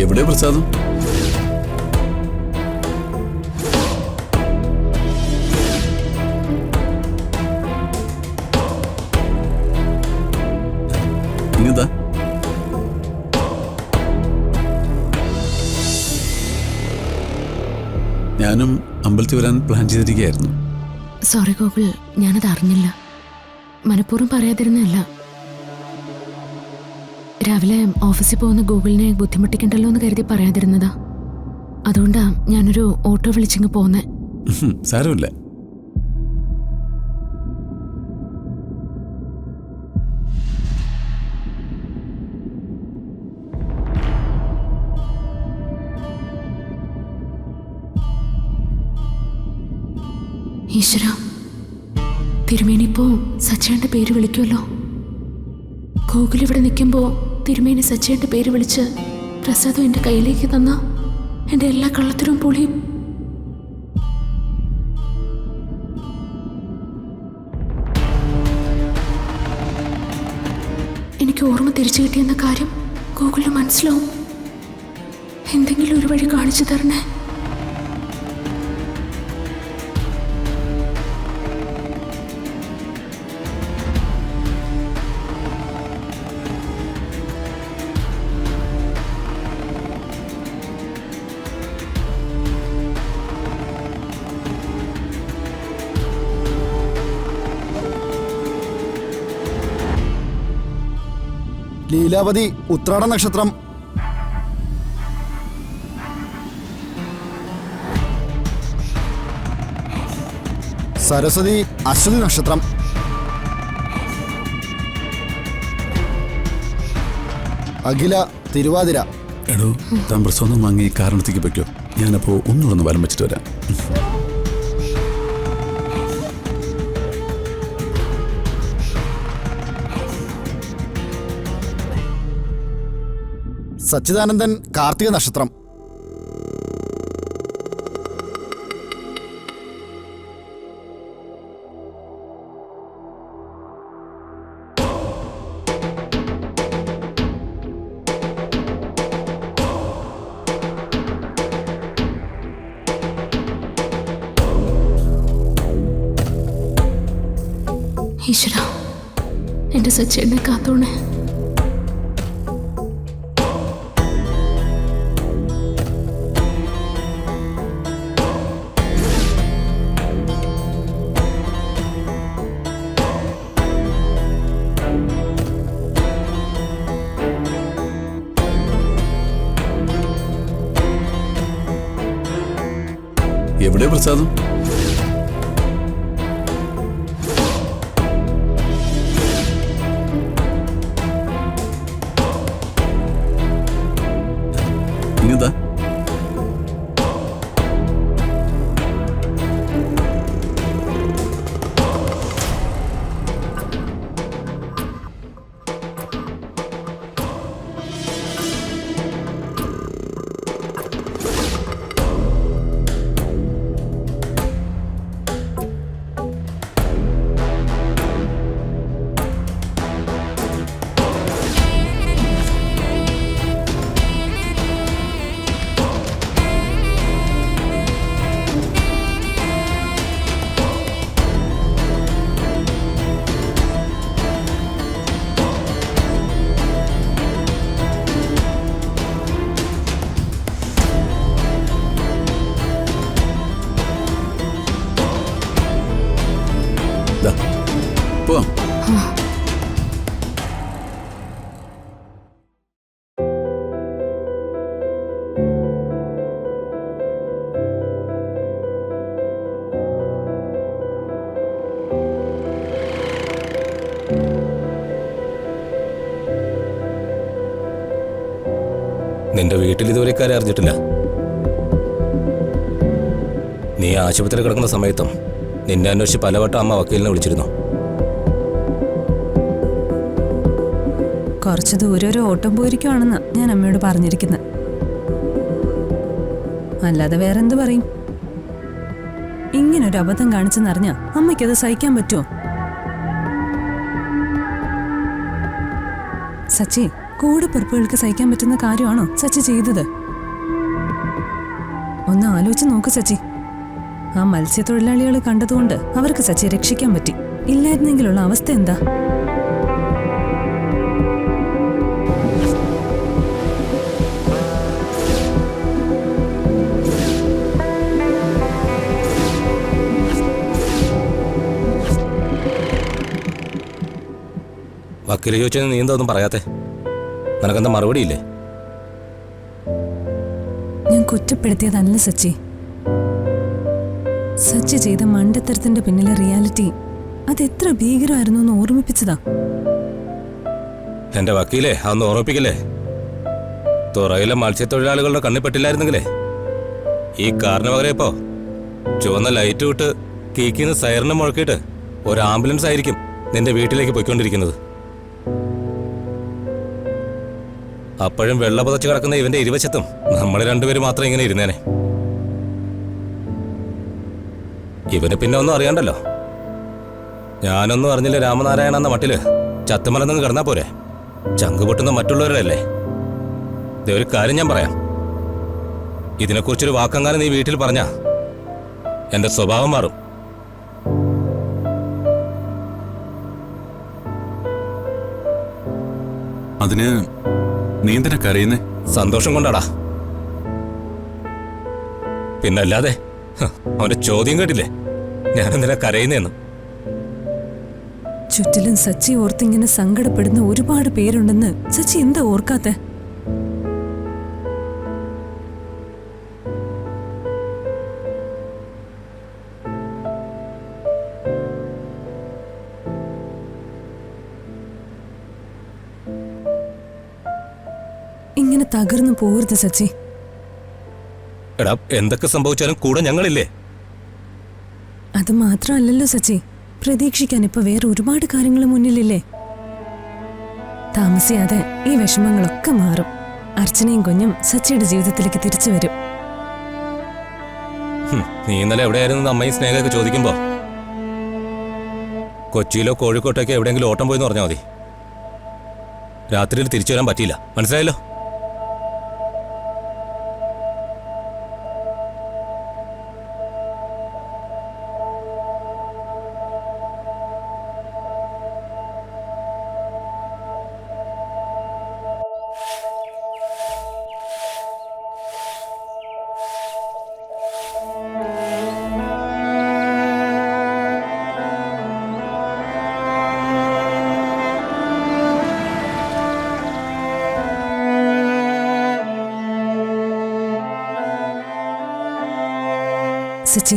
എവിടെ പ്രസാദം? ഇങ്ങതാ. ഞാനും അമ്പലത്തിൽ വരാൻ പ്ലാൻ ചെയ്തിരിക്കുകയായിരുന്നു. സോറി ഗോകുൽ, ഞാനത് അറിഞ്ഞില്ല. മനഃപൂർവ്വം പറയാതിരുന്നല്ല. രാവിലെ ഓഫീസിൽ പോകുന്ന ഗൂഗിളിനെ ബുദ്ധിമുട്ടിക്കണ്ടല്ലോ എന്ന് കരുതി പറയാതിരുന്നതാ. അതുകൊണ്ടാ ഞാനൊരു ഓട്ടോ വിളിച്ചിങ്ങ് പോന്നെ. സാരമില്ല. ഈശ്വര, തിരുമേനിപ്പോ സച്ചേന്റെ പേര് വിളിക്കുമല്ലോ. ഗൂഗിൾ ഇവിടെ നിൽക്കുമ്പോ തിരുമേനി സച്ചേന്റെ പേര് വിളിച്ച് പ്രസാദം എന്റെ കയ്യിലേക്ക് തന്ന എന്റെ എല്ലാ കള്ളത്തിനും പൊളിയും. എനിക്ക് ഓർമ്മ തിരിച്ചു കിട്ടിയെന്ന കാര്യം ഗൂഗിളിന് മനസ്സിലാവും. എന്തെങ്കിലും ഒരു വഴി കാണിച്ചു തരണേ. ലീലാവതി ഉത്രാട നക്ഷത്രം. സരസ്വതി അശ്വതി നക്ഷത്രം. അഖില തിരുവാതിര. എടോ, താൻ പ്രസാദം വാങ്ങി കാരണത്തേക്ക് പറ്റോ? ഞാനപ്പോ ഒന്നുകൂടെ വലം വെച്ചിട്ട് വരാം. സച്ചിദാനന്ദൻ കാർത്തിക നക്ഷത്രം. ഈശ്വര, എന്റെ സച്ചേനെ കാത്തോണേ. എവിടെ പ്രസാദം? ഇങ്ങതാ. പോവാം. നിന്റെ വീട്ടിൽ ഇതുവരെ കാര്യം അറിഞ്ഞിട്ടില്ല. നീ ആശുപത്രിയിൽ കിടക്കുന്ന സമയത്തും നിന്നെ അന്വേഷിച്ച് പലവട്ടം അമ്മ വക്കീലിനെ വിളിച്ചിരുന്നു. കുറച്ച് ദൂരെ ഒരു ഓട്ടം പോയിരിക്കുവാണെന്ന് ഞാൻ അമ്മയോട് പറഞ്ഞിരിക്കുന്നത്. അല്ലാതെ വേറെന്ത് പറയും? ഇങ്ങനൊരു അബദ്ധം കാണിച്ചെന്നറിഞ്ഞാ അമ്മയ്ക്കത് സഹിക്കാൻ പറ്റുമോ? സച്ചി, കൂടെപ്പിറപ്പുകൾക്ക് സഹിക്കാൻ പറ്റുന്ന കാര്യമാണോ സച്ചി ചെയ്തത്? ഒന്ന് ആലോചിച്ച് നോക്ക് സച്ചി. ആ മത്സ്യത്തൊഴിലാളികളെ കണ്ടതുകൊണ്ട് അവർക്ക് സച്ചിയെ രക്ഷിക്കാൻ പറ്റി. ഇല്ലായിരുന്നെങ്കിലുള്ള അവസ്ഥ എന്താ? വക്കീല് ചോദിച്ചതിന് നീ എന്താ ഒന്നും പറയാത്തെ? നിനക്കെന്താ മറുപടി ഇല്ലേ? ഞാൻ കുറ്റപ്പെടുത്തിയതല്ല സച്ചി. സച്ചി ചെയ്ത മണ്ടത്തരത്തിന്റെ പിന്നിലെ റിയാലിറ്റി അതെത്ര ഭീകരമായിരുന്നു എന്ന് ഓർമ്മിപ്പിച്ചതാ. എന്റെ വക്കീലേ, അതൊന്ന് ഓർമ്മിപ്പിക്കല്ലേ. തുറയിലെ മത്സ്യത്തൊഴിലാളികളുടെ കണ്ണിപ്പെട്ടില്ലായിരുന്നെങ്കിലേ ഈ കാറിന് പകരം ഇപ്പോ ചുവന്ന ലൈറ്റ് വിട്ട് കീക്കിന്ന് സൈറിന് മുഴക്കിയിട്ട് ഒരു ആംബുലൻസ് ആയിരിക്കും നിന്റെ വീട്ടിലേക്ക് പോയിക്കൊണ്ടിരിക്കുന്നത്. അപ്പോഴും വെള്ള പുതച്ച് കിടക്കുന്ന ഇവന്റെ ഇരുവശത്തും നമ്മൾ രണ്ടുപേരും മാത്രം ഇങ്ങനെ ഇരുന്നേനെ. ഇവന് പിന്നെ ഒന്നും അറിയണ്ടല്ലോ. ഞാനൊന്നും അറിഞ്ഞില്ല രാമനാരായണ എന്ന മട്ടില് ചത്തുമലന്നങ്ങ് കിടന്നാ പോരെ. ചങ്ക് പൊട്ടുന്ന മറ്റുള്ളവരുടെ അല്ലേ. ഇതേ ഒരു കാര്യം ഞാൻ പറയാം. ഇതിനെക്കുറിച്ചൊരു വാക്കങ്ങാനും നീ വീട്ടിൽ പറഞ്ഞാ എന്റെ സ്വഭാവം മാറും. അതിന് നീ എന്തിനാ കരയുന്നേ? സന്തോഷം കൊണ്ടാടാ. പിന്നല്ലാതെ അവന്റെ ചോദ്യം കേട്ടില്ലേ, ഞാനെന്തിനാ കരയുന്നേന്ന്. ചുറ്റിലും സച്ചി ഓർത്തിങ്ങനെ സങ്കടപ്പെടുന്ന ഒരുപാട് പേരുണ്ടെന്ന് സച്ചി എന്താ ഓർക്കാത്തെ? ഇങ്ങനെ തകർന്നു പോകരുത് സച്ചി. എടാ, എന്തൊക്കെ സംഭവിച്ചാലും കൂടെ ഞങ്ങളില്ലേ? അത് മാത്രമല്ലല്ലോ സച്ചി, പ്രതീക്ഷിക്കാൻ ഇപ്പൊ വേറെ ഒരുപാട് കാര്യങ്ങൾ മുന്നിലില്ലേ. താമസിയാതെ ഈ വിഷമങ്ങളൊക്കെ മാറും. അർച്ചനയും കുഞ്ഞും സച്ചിയുടെ ജീവിതത്തിലേക്ക് തിരിച്ചു വരും. നീ ഇന്നലെ എവിടെയായിരുന്നു അമ്മയും സ്നേഹമൊക്കെ ചോദിക്കുമ്പോ കൊച്ചിയിലോ കോഴിക്കോട്ടൊക്കെ എവിടെയെങ്കിലും ഓട്ടം പോയെന്ന് പറഞ്ഞാൽ മതി. രാത്രിയിൽ തിരിച്ചു വരാൻ പറ്റിയില്ല, മനസ്സിലായല്ലോ. സച്ചി,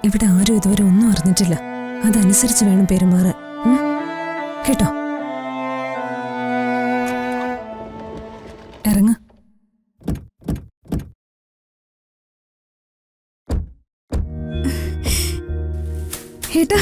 ഇവിടെ ആരും ഇതുവരെ ഒന്നും അറിഞ്ഞിട്ടില്ല. അതനുസരിച്ച് വേണം പെരുമാറാൻ, കേട്ടോ? ഇറങ്ങ. ഏട്ടാ